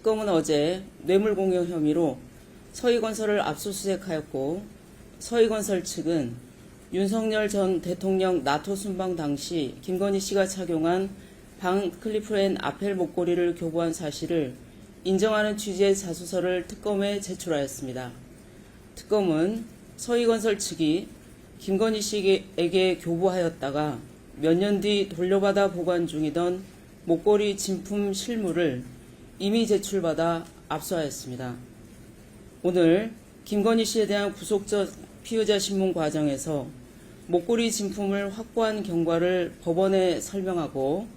특검은 어제 뇌물공여 혐의로 서희건설을 압수수색하였고, 서희건설 측은 윤석열 전 대통령 나토 순방 당시 김건희 씨가 착용한 방 클리프 앤 아펠 목걸이를 교부한 사실을 인정하는 취지의 자수서를 특검에 제출하였습니다. 특검은 서희건설 측이 김건희 씨에게 교부하였다가 몇 년 뒤 돌려받아 보관 중이던 목걸이 진품 실물을 이미 제출받아 압수하였습니다. 오늘 김건희 씨에 대한 구속적 피의자 신문 과정에서 목걸이 진품을 확보한 경과를 법원에 설명하고,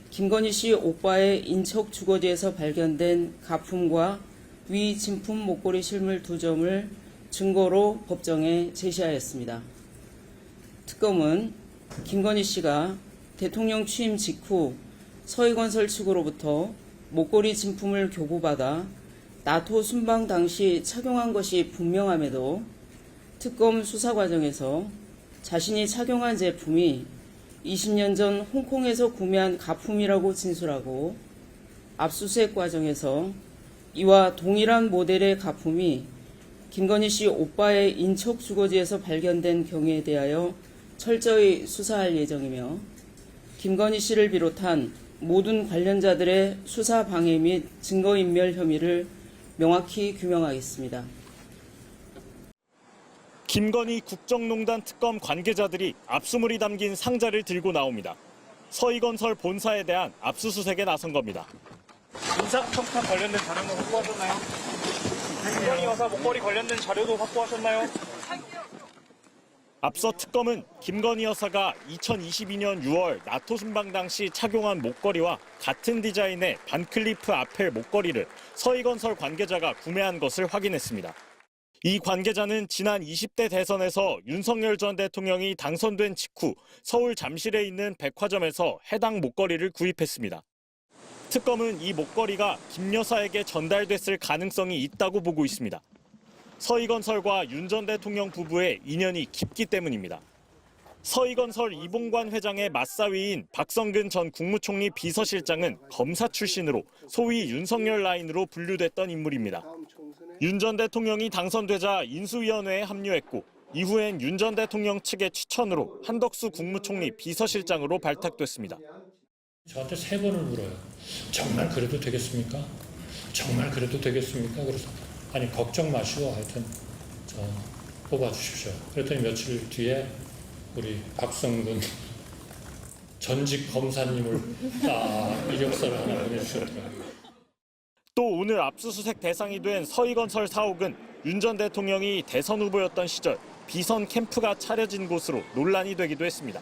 김건희 씨 오빠의 인척 주거지에서 발견된 가품과 위 진품 목걸이 실물 2점을 증거로 법정에 제시하였습니다. 특검은 김건희 씨가 대통령 취임 직후 서희건설 측으로부터 목걸이 진품을 교부받아 나토 순방 당시 착용한 것이 분명함에도 특검 수사 과정에서 자신이 착용한 제품이 20년 전 홍콩에서 구매한 가품이라고 진술하고, 압수수색 과정에서 이와 동일한 모델의 가품이 김건희 씨 오빠의 인척 주거지에서 발견된 경우에 대하여 철저히 수사할 예정이며, 김건희 씨를 비롯한 모든 관련자들의 수사 방해 및 증거인멸 혐의를 명확히 규명하겠습니다. 김건희 국정농단 특검 관계자들이 압수물이 담긴 상자를 들고 나옵니다. 서희건설 본사에 대한 압수수색에 나선 겁니다. 인사청탁 관련된 자료는 확보하셨나요? 김건희 여사 목걸이 관련된 자료도 확보하셨나요? 앞서 특검은 김건희 여사가 2022년 6월 나토 순방 당시 착용한 목걸이와 같은 디자인의 반클리프 아펠 목걸이를 서희건설 관계자가 구매한 것을 확인했습니다. 이 관계자는 지난 20대 대선에서 윤석열 전 대통령이 당선된 직후 서울 잠실에 있는 백화점에서 해당 목걸이를 구입했습니다. 특검은 이 목걸이가 김 여사에게 전달됐을 가능성이 있다고 보고 있습니다. 서희건설과 윤 전 대통령 부부의 인연이 깊기 때문입니다. 서희건설 이봉관 회장의 맞사위인 박성근 전 국무총리 비서실장은 검사 출신으로 소위 윤석열 라인으로 분류됐던 인물입니다. 윤 전 대통령이 당선되자 인수위원회에 합류했고, 이후엔 윤 전 대통령 측의 추천으로 한덕수 국무총리 비서실장으로 발탁됐습니다. 저한테 3번을 물어요. 정말 그래도 되겠습니까? 정말 그래도 되겠습니까? 그래서 아니 걱정 마시고 하여튼 저 뽑아주십시오. 그랬더니 며칠 뒤에 우리 박성근 전직 검사님을 이력서를 하나 보내주셨더라고요. 또 오늘 압수수색 대상이 된 서희건설 사옥은 윤 전 대통령이 대선 후보였던 시절 비선 캠프가 차려진 곳으로 논란이 되기도 했습니다.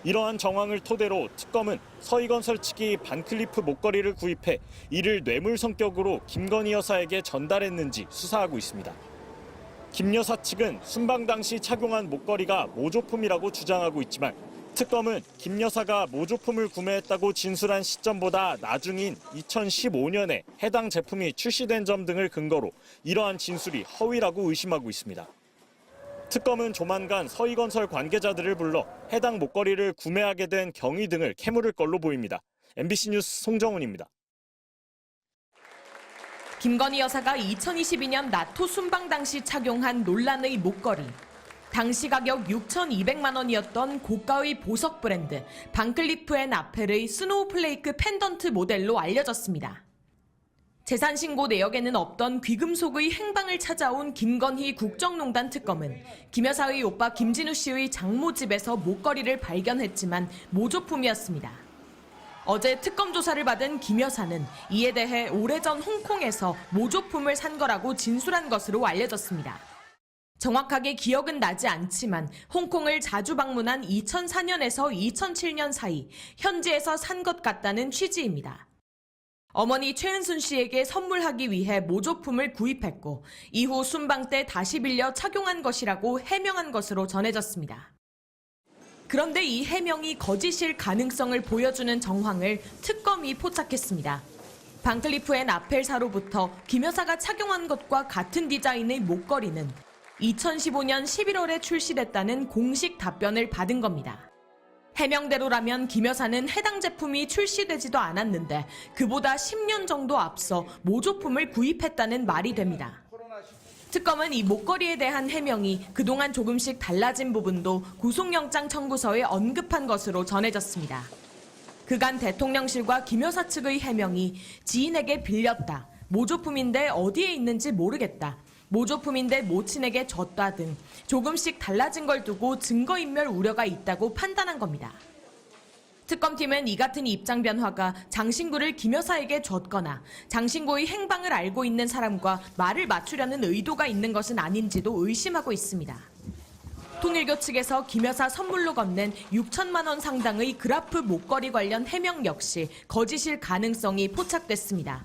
이러한 정황을 토대로 특검은 서희건설 측이 반클리프 목걸이를 구입해 이를 뇌물 성격으로 김건희 여사에게 전달했는지 수사하고 있습니다. 김 여사 측은 순방 당시 착용한 목걸이가 모조품이라고 주장하고 있지만, 특검은 김 여사가 모조품을 구매했다고 진술한 시점보다 나중인 2015년에 해당 제품이 출시된 점 등을 근거로 이러한 진술이 허위라고 의심하고 있습니다. 특검은 조만간 서희건설 관계자들을 불러 해당 목걸이를 구매하게 된 경위 등을 캐물을 걸로 보입니다. MBC 뉴스 송정훈입니다. 김건희 여사가 2022년 나토 순방 당시 착용한 논란의 목걸이. 당시 가격 6,200만 원이었던 고가의 보석 브랜드 반클리프 앤 아펠의 스노우플레이크 펜던트 모델로 알려졌습니다. 재산 신고 내역에는 없던 귀금속의 행방을 찾아온 김건희 국정농단 특검은 김 여사의 오빠 김진우 씨의 장모 집에서 목걸이를 발견했지만 모조품이었습니다. 어제 특검 조사를 받은 김 여사는 이에 대해 오래전 홍콩에서 모조품을 산 거라고 진술한 것으로 알려졌습니다. 정확하게 기억은 나지 않지만 홍콩을 자주 방문한 2004년에서 2007년 사이 현지에서 산 것 같다는 취지입니다. 어머니 최은순 씨에게 선물하기 위해 모조품을 구입했고, 이후 순방 때 다시 빌려 착용한 것이라고 해명한 것으로 전해졌습니다. 그런데 이 해명이 거짓일 가능성을 보여주는 정황을 특검이 포착했습니다. 반클리프 앤 아펠사로부터 김 여사가 착용한 것과 같은 디자인의 목걸이는 2015년 11월에 출시됐다는 공식 답변을 받은 겁니다. 해명대로라면 김 여사는 해당 제품이 출시되지도 않았는데 그보다 10년 정도 앞서 모조품을 구입했다는 말이 됩니다. 특검은 이 목걸이에 대한 해명이 그동안 조금씩 달라진 부분도 구속영장 청구서에 언급한 것으로 전해졌습니다. 그간 대통령실과 김 여사 측의 해명이 지인에게 빌렸다, 모조품인데 어디에 있는지 모르겠다, 모조품인데 모친에게 줬다 등 조금씩 달라진 걸 두고 증거인멸 우려가 있다고 판단한 겁니다. 특검팀은 이 같은 입장 변화가 장신구를 김 여사에게 줬거나 장신구의 행방을 알고 있는 사람과 말을 맞추려는 의도가 있는 것은 아닌지도 의심하고 있습니다. 통일교 측에서 김 여사 선물로 건넨 6천만 원 상당의 그라프 목걸이 관련 해명 역시 거짓일 가능성이 포착됐습니다.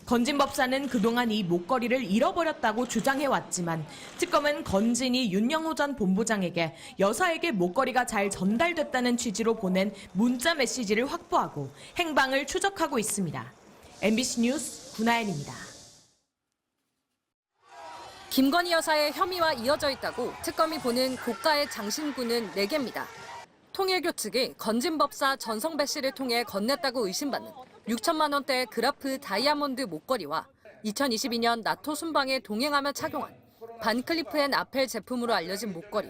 건진 법사는 그동안 이 목걸이를 잃어버렸다고 주장해왔지만 특검은 건진이 윤영호 전 본부장에게 여사에게 목걸이가 잘 전달됐다는 취지로 보낸 문자 메시지를 확보하고 행방을 추적하고 있습니다. MBC 뉴스 구나연입니다. 김건희 여사의 혐의와 이어져 있다고 특검이 보는 고가의 장신구는 4개입니다. 통일교 측이 건진 법사 전성배 씨를 통해 건넸다고 의심받는 6천만 원대의 그라프 다이아몬드 목걸이와 2022년 나토 순방에 동행하며 착용한 반클리프 앤 아펠 제품으로 알려진 목걸이,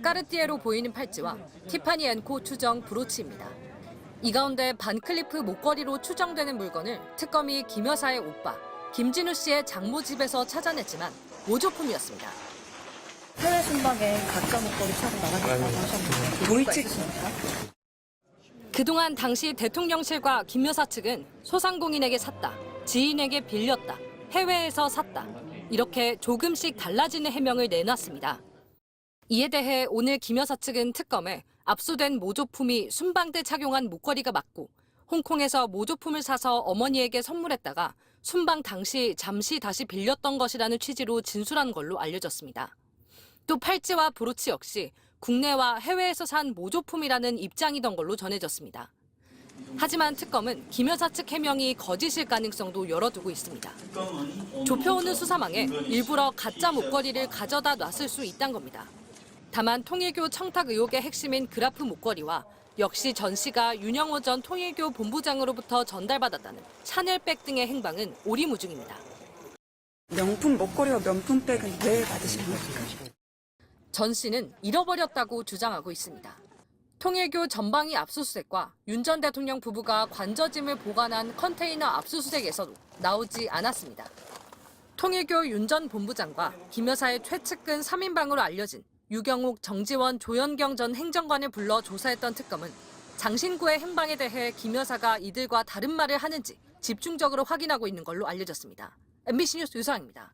까르띠에로 보이는 팔찌와 티파니 앤코 추정 브로치입니다. 이 가운데 반클리프 목걸이로 추정되는 물건을 특검이 김 여사의 오빠 김진우 씨의 장모 집에서 찾아냈지만 모조품이었습니다. 해외 순방에 가짜 목걸이 차고 나가셨다고 하셨는데 도이치 있습니까? 그동안 당시 대통령실과 김 여사 측은 소상공인에게 샀다, 지인에게 빌렸다, 해외에서 샀다, 이렇게 조금씩 달라지는 해명을 내놨습니다. 이에 대해 오늘 김 여사 측은 특검에 압수된 모조품이 순방 때 착용한 목걸이가 맞고 홍콩에서 모조품을 사서 어머니에게 선물했다가 순방 당시 잠시 다시 빌렸던 것이라는 취지로 진술한 걸로 알려졌습니다. 또 팔찌와 브로치 역시 국내와 해외에서 산 모조품이라는 입장이던 걸로 전해졌습니다. 하지만 특검은 김 여사 측 해명이 거짓일 가능성도 열어두고 있습니다. 좁혀오는 수사망에 일부러 가짜 목걸이를 가져다 놨을 수 있다는 겁니다. 다만 통일교 청탁 의혹의 핵심인 그라프 목걸이와 역시 전 씨가 윤영호 전 통일교 본부장으로부터 전달받았다는 샤넬백 등의 행방은 오리무중입니다. 명품 목걸이와 명품백은 왜 받으신 겁니까? 전 씨는 잃어버렸다고 주장하고 있습니다. 통일교 전방위 압수수색과 윤 전 대통령 부부가 관저짐을 보관한 컨테이너 압수수색에서도 나오지 않았습니다. 통일교 윤 전 본부장과 김 여사의 최측근 3인방으로 알려진 유경욱, 정지원, 조현경 전 행정관을 불러 조사했던 특검은 장신구의 행방에 대해 김 여사가 이들과 다른 말을 하는지 집중적으로 확인하고 있는 걸로 알려졌습니다. MBC 뉴스 유서영입니다.